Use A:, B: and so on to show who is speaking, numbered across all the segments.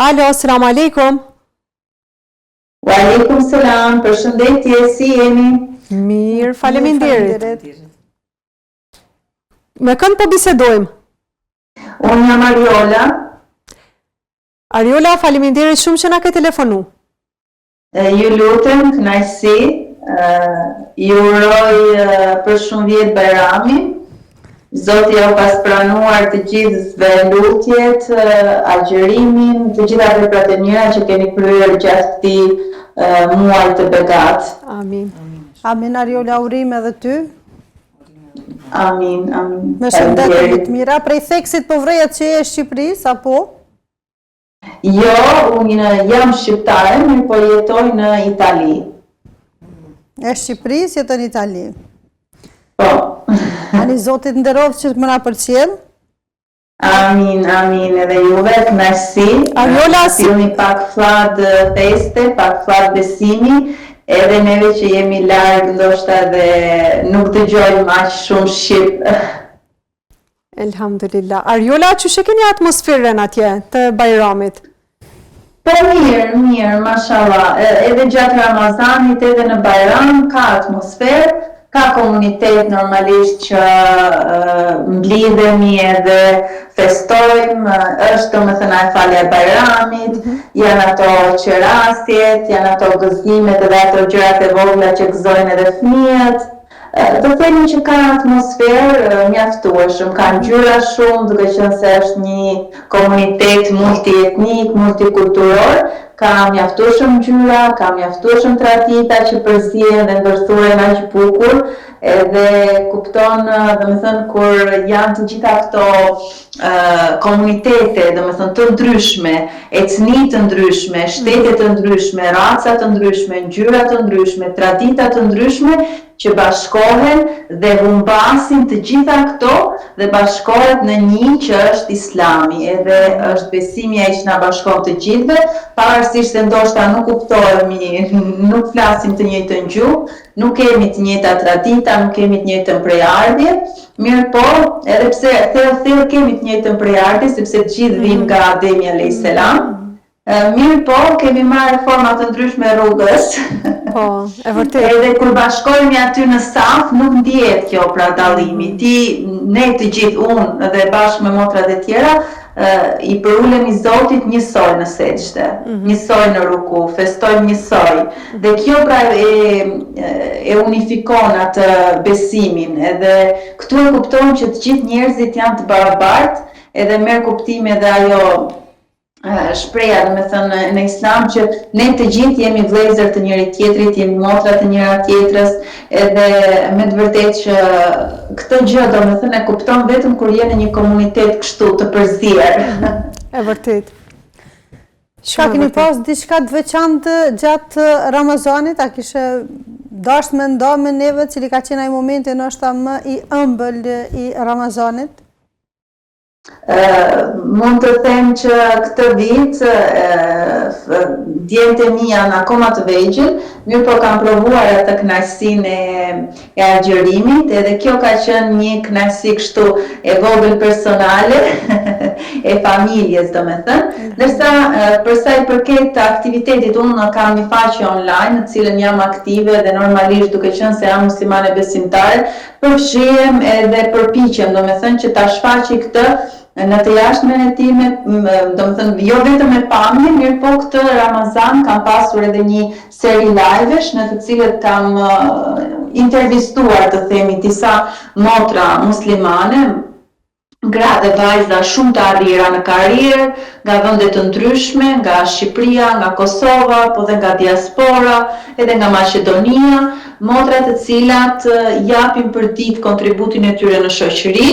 A: Alo, selam aleikum.
B: Wa aleikum selam, përshëndetje, si jeni?
A: Mirë, faleminderit. Me kënd po bisedojmë?
B: Unë jam Ariola.
A: Ariola, faleminderit shumë që na ke telefonu.
B: Ju lutem, kënaqësi, ju uroj për shumë vjet Bajramin. Zoti ja u pas pranuar të gjithësve lutjet, agjërimin, të gjitha veprat e mira që keni kryer gjatë këtij muaji të begat.
A: Amin.
C: Amin, Ariola, urim edhe ty.
B: Amin, amin.
C: Me shëndet të mira, prej theksit po vrejet që je Shqipëris, apo?
B: Jo, unë jam shqiptare, mirë po jetoj në Itali.
C: E Shqipëris, jeton në Itali.
B: Po.
C: Ani Zotit nderoft që të më na përcjell.
B: Amin, amin, edhe juve, kënaqësi.
A: Ariola,
B: sillni pak fllad feste, pak fllad besimi, edhe neve që jemi larg, ndoshta dhe nuk dëgjojmë aq shumë shqip.
A: Elhamdulillah. Ariola, çu keni atmosferën atje të Bajramit?
B: Po mirë, mashallah. Edhe gjatë Ramazanit, edhe në Bajram ka atmosferë. Ka komunitet normalisht që mblidhemi edhe festojmë, është domethënë e falja e Bajramit, janë ato qerasjet, janë ato gëzimet edhe ato gjërat e vogla që gëzojnë edhe fëmijët. Do themi që ka atmosferë mjaftueshëm, ka ngjyra shumë, duke qenë se është një komunitet multietnik, multikulturor. Ka mjaftueshëm ngjyra, ka mjaftueshëm tradita që përzihen dhe ndërthuren aq bukur, edhe kupton, domethënë kur janë të gjitha këto komunitete, domethënë të ndryshme, etni të ndryshme, shtete të ndryshme, raca të ndryshme, ngjyra të ndryshme, tradita të ndryshme, që bashkohen dhe humbasin të gjitha këto dhe bashkohet në një që është Islami, edhe është besimi ai që na bashkon të gjithëve, pavarësisht se ndoshta nuk kuptohemi, nuk flasim të njëjtën gjuhë, nuk kemi të njëjta tradita, nuk kemi të njëjtën prejardhje, mirë po, edhe pse thellë kemi të njëjtën prejardhje, sepse të gjithë vijmë nga Ademi alayhis salam. Mirë po, kemi marrë forma të ndryshme rrugës.
A: Po, e vërtet.
B: Edhe kur bashkohemi aty në saf, nuk ndihet kjo pra dallimi. Ne të gjithë, unë dhe bashkë me motrat e tjera, i përulemi Zotit njësoj në sejdë, njësoj në ruku, festojmë njësoj. Dhe kjo pra e unifikon atë besimin, edhe këtu e kuptojmë që të gjithë njerëzit janë të barabartë, edhe merr kuptime edhe ajo shpreha, domethënë në Islam që ne të gjithë jemi vëllezër të njëri tjetrit, jemi motra të njëra tjetrës, edhe me të vërtetë që këtë gjë domethënë e kupton vetëm kur je në një komunitet kështu të përzier.
A: E vërtet.
C: Ka keni pas diçka të veçantë gjatë Ramazanit, a kishe dashur me ndo me neve, cili ka qenë ai momenti ndoshta më i ëmbël i Ramazanit?
B: Mund të them që këtë vit djemtë e mi janë akoma të vegjël, mirë po kam provuar atë kënaqësinë e agjërimit, edhe kjo ka qenë një kënaqësi kështu e vogël personale e familjes, domethënë. Ndërsa për sa i përket aktivitetit, unë kam një faqe online në cilën jam aktive dhe normalisht duke qenë se jam muslimane besimtare, përfshihem edhe përpiqem, domethënë që ta shfaqij këtë në të jashtmen e time, domethënë jo vetëm me pamje, mirë po këtë Ramazan kam pasur edhe një seri live-esh në të cilët kam intervistuar, të themi, disa motra muslimane, gra dhe vajza shumë të arrira në karrierë, nga vende të ndryshme, nga Shqipëria, nga Kosova, po dhe nga diaspora, edhe nga Maqedonia, motra të cilat japin për ditë kontributin e tyre në shoqëri,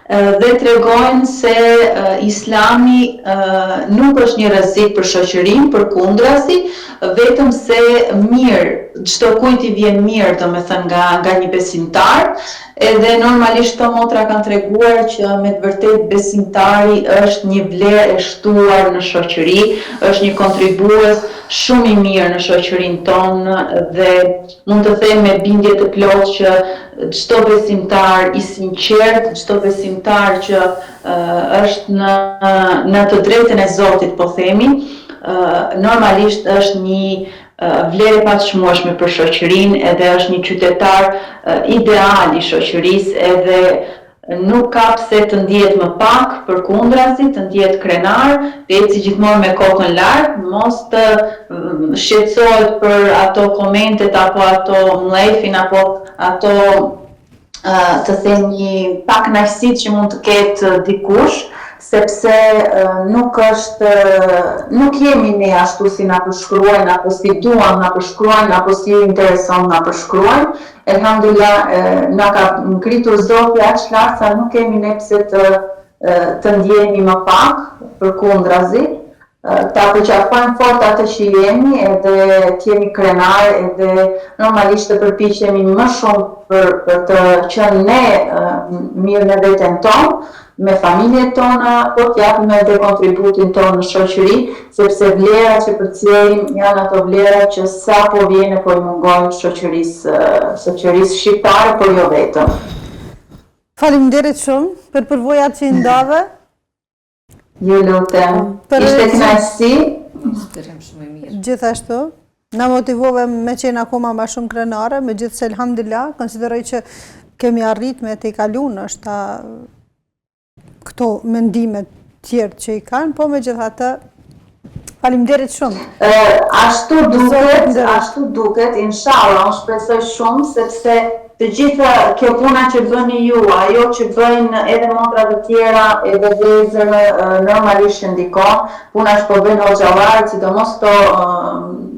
B: dhe tregojnë se Islami nuk është një rrezik për shoqërinë, përkundrazi, vetëm se mirë, çdo kujt i vjen mirë, domethënë nga një besimtar, Edhe normalisht të motra kanë treguar që me të vërtet besimtari është një vlerë e shtuar në shoqëri, është një kontribues shumë i mirë në shoqërinë tonë dhe mund të them me bindje të plotë që çdo besimtar i sinqert, çdo besimtar që është në të drejtën e Zotit, po themi, normalisht është një vlerë e paçmueshme për shoqërinë, edhe është një qytetar ideal i shoqërisë, edhe nuk ka pse të ndihet më pak, përkundrazi, të ndihet krenar, të eci gjithmonë me kokën lart, mos të shqetësohet për ato komentet apo ato mllëfin apo ato të them një pakënaqësi që mund të ketë dikush, sepse nuk jemi ne ashtu si na përshkruajnë, apo si duam na përshkruajnë, apo si intereson na përshkruajnë. Elhamdulillah, na ka ngritur Zoti aq lart sa nuk kemi ne pse të ndjehemi më pak, përkundrazi. Ta përqafojmë fort atë që jemi, edhe t'jemi krenar, edhe normalisht të përpiqemi më shumë për të qenë ne mirë në veten tonë, me familjet tona, po t'japim edhe kontributin tonë në shoqëri, sepse vlerat që përcjellim janë ato vlera që sapo vjen po i mungojnë shoqërisë shqiptare, por jo vetëm.
C: Faleminderit shumë për përvojat që i ndave.
B: Ju lutem. Ishte kënaqësi.
C: Gjithashtu, na motivove me qenë akoma më shumë krenare, megjithëse elhamdulillah, konsideroj që kemi arrit me të i kalun është këto mendimet tjerë që i kanë, po megjithatë, faleminderit shumë.
B: Ashtu duket, inshallah, unë shpresoj shumë, sepse të gjitha kjo puna që bëni ju, ajo që bëjnë edhe motra të tjera, edhe vëllezër normalisht që ndikon, puna që po bëjnë hoxhallarët, sidomos këto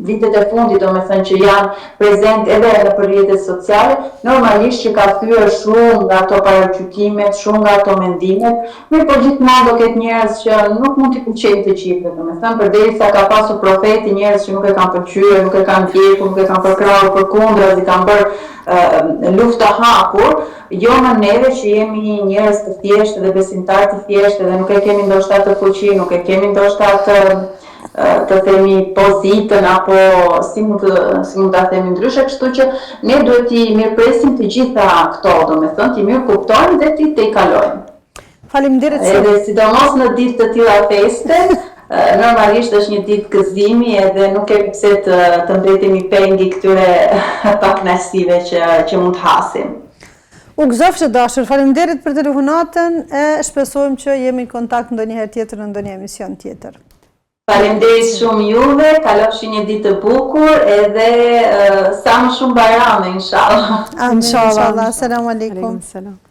B: vitet e fundit, domethënë që janë prezent edhe nëpër rrjetet sociale, normalisht që ka thyer shumë nga ato paragjykimet, shumë nga ato mendimet, mirë po gjithmonë do ketë njerëz që nuk mund t'i pëlqejnë të gjithë, domethënë përderisa ka pasur profeti njerëz që nuk e kanë pëlqyer, nuk e kanë ndjekur, nuk e kanë përkrahur, përkundrazi kanë bërë luftë hapur, jo në neve që jemi njerëz të thjeshtë dhe besimtar të thjeshtë dhe nuk e kemi ndoshta të fuqi, nuk e kemi ndoshta të themi pozitën apo si mund ta themi ndryshe, kështu që ne duhet t'i mirëpresim të gjitha këto, domethënë t'i mirë kuptojmë dhe t'i kalojmë.
C: Faleminderit shumë.
B: Edhe sidomos në ditë të tilla feste, normalisht është një ditë gëzimi edhe nuk kemi pse të mbetemi pengi këtyre pakënaqësive që mund të hasim.
C: U gëzofshë dashur, faleminderit për telefonatën e shpresojmë që jemi në kontakt ndonjëherë tjetër në ndonjë emision tjetër.
B: Faleminderit shumë juve, kalofshi një ditë të bukur edhe sa më shumë bajrame, inshallah.
C: Inshallah, selam aleikum.